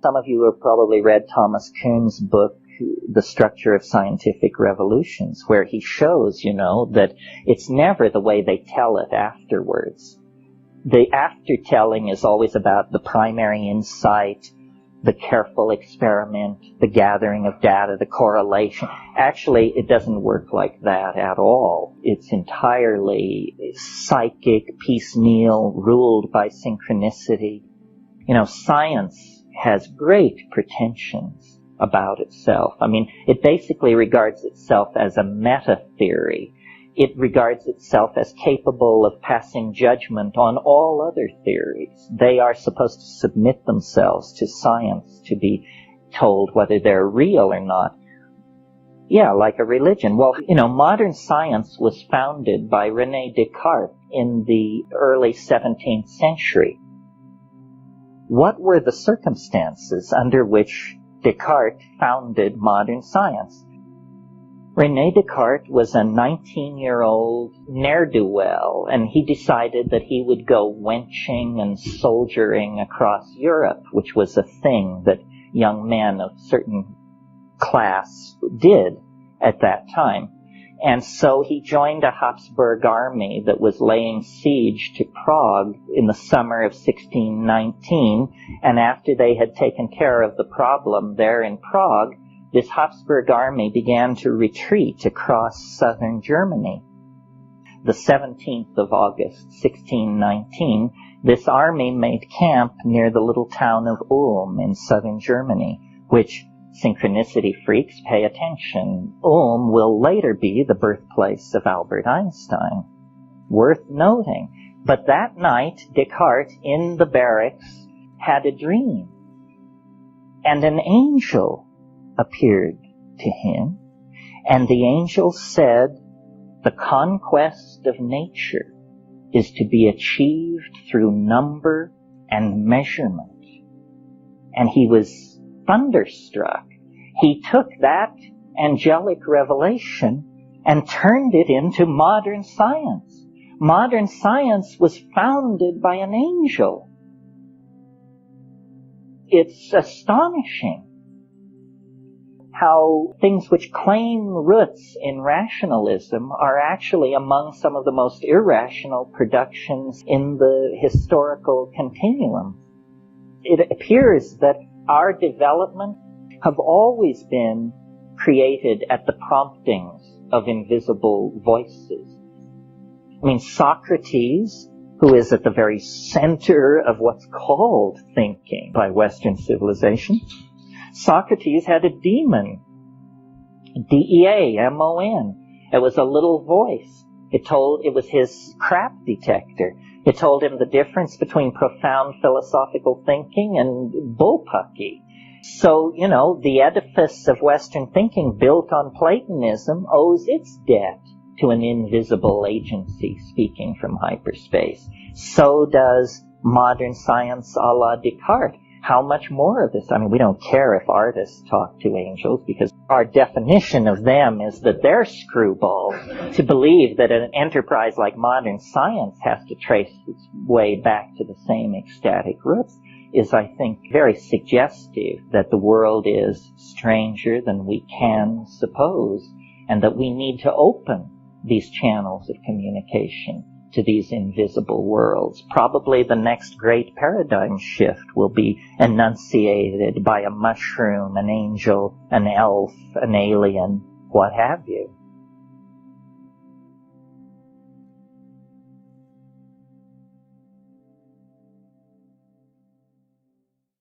Some of you have probably read Thomas Kuhn's book, The Structure of Scientific Revolutions, where he shows, that it's never the way they tell it afterwards. The aftertelling is always about the primary insight, the careful experiment, the gathering of data, the correlation. Actually, it doesn't work like that at all. It's entirely psychic, piecemeal, ruled by synchronicity. Science has great pretensions about itself. It basically regards itself as a meta-theory. It regards itself as capable of passing judgment on all other theories. They are supposed to submit themselves to science to be told whether they're real or not. Yeah, like a religion. Well, modern science was founded by René Descartes in the early 17th century. What were the circumstances under which Descartes founded modern science? René Descartes was a 19-year-old ne'er-do-well, and he decided that he would go wenching and soldiering across Europe, which was a thing that young men of certain class did at that time. And so he joined a Habsburg army that was laying siege to Prague in the summer of 1619, and after they had taken care of the problem there in Prague, this Habsburg army began to retreat across southern Germany. The 17th of August, 1619, this army made camp near the little town of Ulm in southern Germany, which, synchronicity freaks, pay attention, Ulm will later be the birthplace of Albert Einstein. Worth noting. But that night, Descartes, in the barracks, had a dream. And an angel appeared to him, and the angel said, "The conquest of nature is to be achieved through number and measurement." And he was thunderstruck. He took that angelic revelation and turned it into modern science. Modern science was founded by an angel. It's astonishing how things which claim roots in rationalism are actually among some of the most irrational productions in the historical continuum. It appears that our development have always been created at the promptings of invisible voices. Socrates, who is at the very center of what's called thinking by Western civilization, Socrates had a demon, D-E-A-M-O-N. It was a little voice. It was his crap detector. It told him the difference between profound philosophical thinking and bullpucky. So, the edifice of Western thinking built on Platonism owes its debt to an invisible agency speaking from hyperspace. So does modern science a la Descartes. How much more of this? We don't care if artists talk to angels, because our definition of them is that they're screwballs. To believe that an enterprise like modern science has to trace its way back to the same ecstatic roots is, I think, very suggestive that the world is stranger than we can suppose, and that we need to open these channels of communication to these invisible worlds. Probably the next great paradigm shift will be enunciated by a mushroom, an angel, an elf, an alien, what have you.